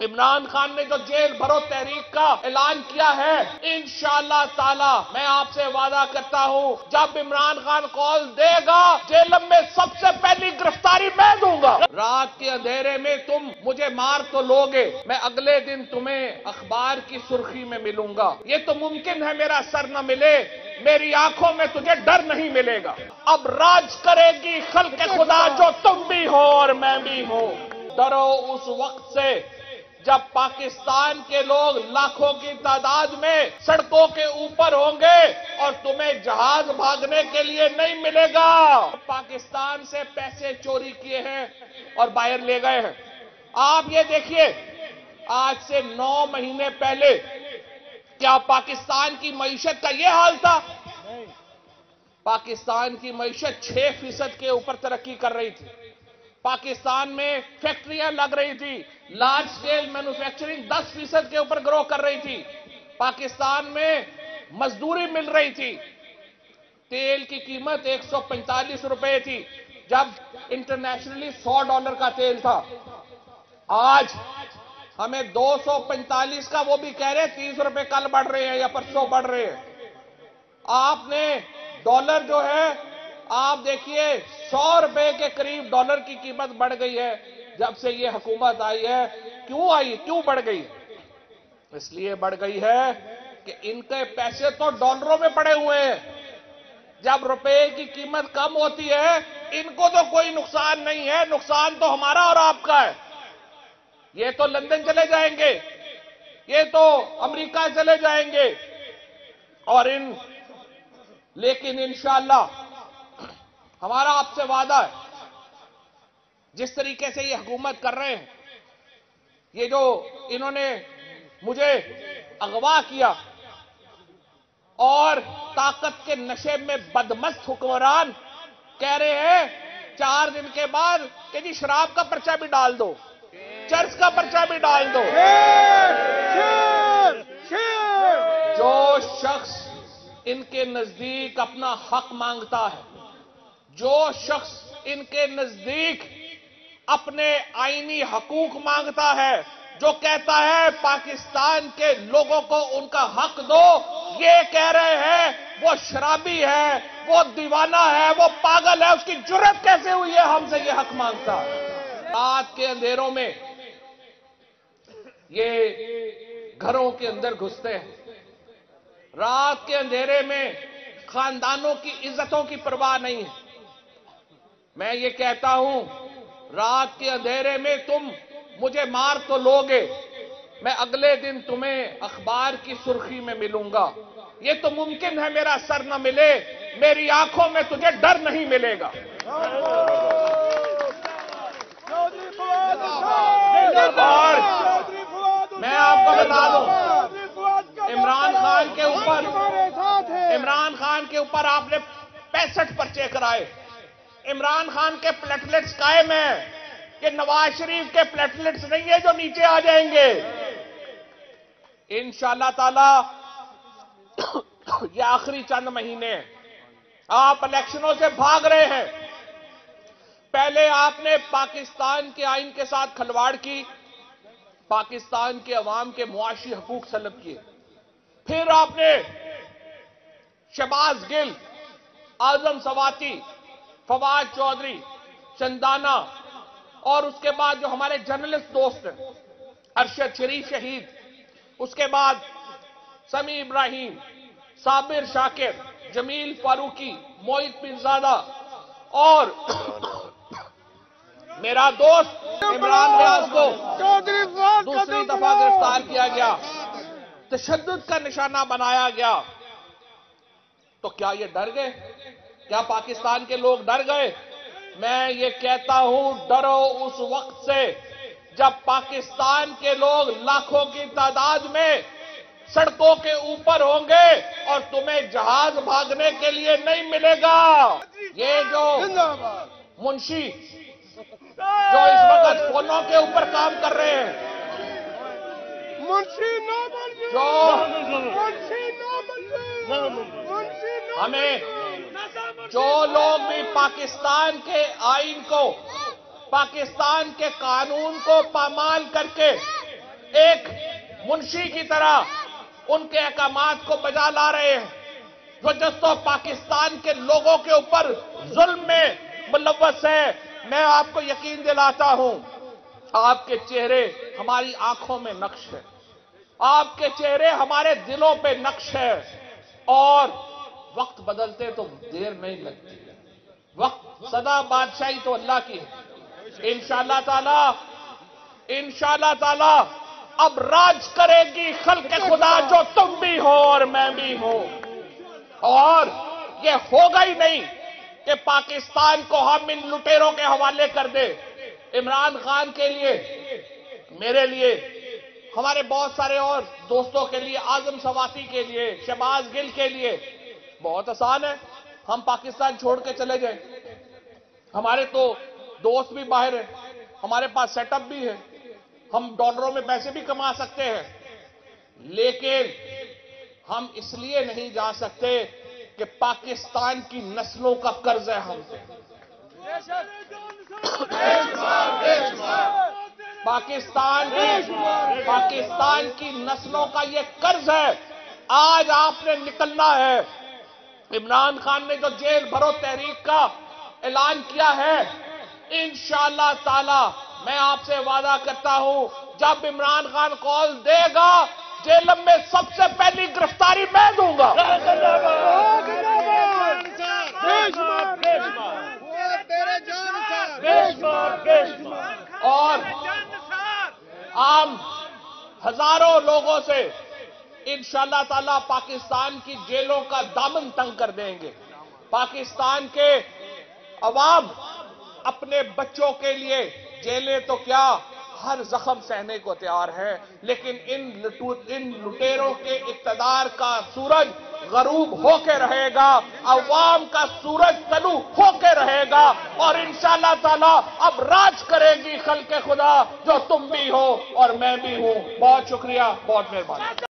عمران خان نے جو جیل بھرو تحریک کا اعلان کیا ہے، انشاءاللہ تعالی میں آپ سے وعدہ کرتا ہوں جب عمران خان کال دے گا جیلم میں سب سے پہلی گرفتاری میں دوں گا۔ رات کے اندھیرے میں تم مجھے مار تو لوگے، میں اگلے دن تمہیں اخبار کی سرخی میں ملوں گا۔ یہ تو ممکن ہے میرا سر نہ ملے، میری آنکھوں میں تجھے ڈر نہیں ملے گا۔ اب راج کرے گی خلق خدا جو تم بھی ہو اور میں بھی ہوں۔ ڈرو اس وقت سے جب پاکستان کے لوگ لاکھوں کی تعداد میں سڑکوں کے اوپر ہوں گے اور تمہیں جہاز بھاگنے کے لیے نہیں ملے گا۔ پاکستان سے پیسے چوری کیے ہیں اور باہر لے گئے ہیں۔ آپ یہ دیکھیے، آج سے 9 مہینے پہلے کیا پاکستان کی معیشت کا یہ حال تھا؟ پاکستان کی معیشت 6% کے اوپر ترقی کر رہی تھی۔ پاکستان میں فیکٹریاں لگ رہی تھی، لارج سکیل مینوفیکچرنگ 10% کے اوپر گرو کر رہی تھی۔ پاکستان میں مزدوری مل رہی تھی۔ تیل کی قیمت 145 روپے تھی جب انٹرنیشنلی $100 کا تیل تھا۔ آج ہمیں 245 کا، وہ بھی کہہ رہے 30 روپے کل بڑھ رہے ہیں یا پرسوں بڑھ رہے ہیں۔ آپ نے ڈالر جو ہے، آپ دیکھیے 100 روپے کے قریب ڈالر کی قیمت بڑھ گئی ہے جب سے یہ حکومت آئی ہے۔ کیوں بڑھ گئی؟ اس لیے بڑھ گئی ہے کہ ان کے پیسے تو ڈالروں میں پڑے ہوئے ہیں۔ جب روپے کی قیمت کم ہوتی ہے ان کو تو کوئی نقصان نہیں ہے، نقصان تو ہمارا اور آپ کا ہے۔ یہ تو لندن چلے جائیں گے، یہ تو امریکہ چلے جائیں گے، اور لیکن انشاءاللہ ہمارا آپ سے وعدہ ہے، جس طریقے سے یہ حکومت کر رہے ہیں، یہ جو انہوں نے مجھے اغوا کیا اور طاقت کے نشے میں بدمست حکمران کہہ رہے ہیں 4 دن کے بعد کہ جی شراب کا پرچہ بھی ڈال دو، چرس کا پرچہ بھی ڈال دو۔ جو شخص ان کے نزدیک اپنا حق مانگتا ہے، جو شخص ان کے نزدیک اپنے آئینی حقوق مانگتا ہے، جو کہتا ہے پاکستان کے لوگوں کو ان کا حق دو، یہ کہہ رہے ہیں وہ شرابی ہے، وہ دیوانہ ہے، وہ پاگل ہے، اس کی جرأت کیسے ہوئی ہے ہم سے یہ حق مانگتا۔ رات کے اندھیروں میں یہ گھروں کے اندر گھستے ہیں، رات کے اندھیرے میں خاندانوں کی عزتوں کی پرواہ نہیں ہے۔ میں یہ کہتا ہوں رات کے اندھیرے میں تم مجھے مار تو لوگے، میں اگلے دن تمہیں اخبار کی سرخی میں ملوں گا۔ یہ تو ممکن ہے میرا سر نہ ملے، میری آنکھوں میں تجھے ڈر نہیں ملے گا۔ اور میں آپ کو بتا دوں، عمران خان کے اوپر آپ نے 65 پرچے کرائے۔ عمران خان کے پلیٹلیٹس قائم ہیں، کہ نواز شریف کے پلیٹلیٹس نہیں ہیں جو نیچے آ جائیں گے۔ انشاءاللہ تعالی یہ آخری چند مہینے آپ الیکشنوں سے بھاگ رہے ہیں۔ پہلے آپ نے پاکستان کے آئین کے ساتھ کھلواڑ کی، پاکستان کے عوام کے معاشی حقوق سلب کیے، پھر آپ نے شہباز گل، اعظم سواتی، فواد چودھری، چندانہ، اور اس کے بعد جو ہمارے جرنلسٹ دوست ہیں، ارشد شریف شہید، اس کے بعد سمیع ابراہیم، صابر شاکر، جمیل فاروقی، موعد پیرزادہ، اور میرا دوست عمران ریاض کو دوسری دفعہ گرفتار کیا گیا، تشدد کا نشانہ بنایا گیا۔ تو کیا یہ ڈر گئے؟ کیا پاکستان کے لوگ ڈر گئے؟ میں یہ کہتا ہوں ڈرو اس وقت سے جب پاکستان کے لوگ لاکھوں کی تعداد میں سڑکوں کے اوپر ہوں گے اور تمہیں جہاز بھاگنے کے لیے نہیں ملے گا۔ یہ جو منشی جو اس وقت فونوں کے اوپر کام کر رہے ہیں، ہمیں جو لوگ بھی پاکستان کے آئین کو، پاکستان کے قانون کو پامال کر کے ایک منشی کی طرح ان کے احکامات کو بجا لا رہے ہیں، جو جستو پاکستان کے لوگوں کے اوپر ظلم میں ملوث ہے۔ میں آپ کو یقین دلاتا ہوں، آپ کے چہرے ہماری آنکھوں میں نقش ہے، آپ کے چہرے ہمارے دلوں پہ نقش ہے، اور وقت بدلتے تو دیر نہیں لگتی، وقت سدا بادشاہی تو اللہ کی ہے۔ انشاءاللہ تعالی اب راج کرے گی خلق خدا، جو تم بھی ہو اور میں بھی ہوں، اور یہ ہوگا ہی نہیں کہ پاکستان کو ہم ان لٹیروں کے حوالے کر دے۔ عمران خان کے لیے، میرے لیے، ہمارے بہت سارے اور دوستوں کے لیے، اعظم سواتی کے لیے، شہباز گل کے لیے بہت آسان ہے، ہم پاکستان چھوڑ کے چلے جائیں۔ ہمارے تو دوست بھی باہر ہیں، ہمارے پاس سیٹ اپ بھی ہے، ہم ڈالروں میں پیسے بھی کما سکتے ہیں، لیکن ہم اس لیے نہیں جا سکتے کہ پاکستان کی نسلوں کا قرض ہے ہم پہ۔ پاکستان کی نسلوں کا یہ قرض ہے، آج آپ نے نکلنا ہے۔ عمران خان نے جو جیل بھرو تحریک کا اعلان کیا ہے، انشاءاللہ تعالی میں آپ سے وعدہ کرتا ہوں، جب عمران خان کال دے گا، جیلم میں سب سے پہلی گرفتاری میں دوں گا۔ اور عام ہزاروں لوگوں سے انشاءاللہ تعالی پاکستان کی جیلوں کا دامن تنگ کر دیں گے۔ پاکستان کے عوام اپنے بچوں کے لیے جیلیں تو کیا، ہر زخم سہنے کو تیار ہے، لیکن ان لٹیروں کے اقتدار کا سورج غروب ہو کے رہے گا، عوام کا سورج طلوع ہو کے رہے گا، اور انشاءاللہ تعالی اب راج کرے گی خلق خدا، جو تم بھی ہو اور میں بھی ہوں۔ بہت شکریہ، بہت مہربانی۔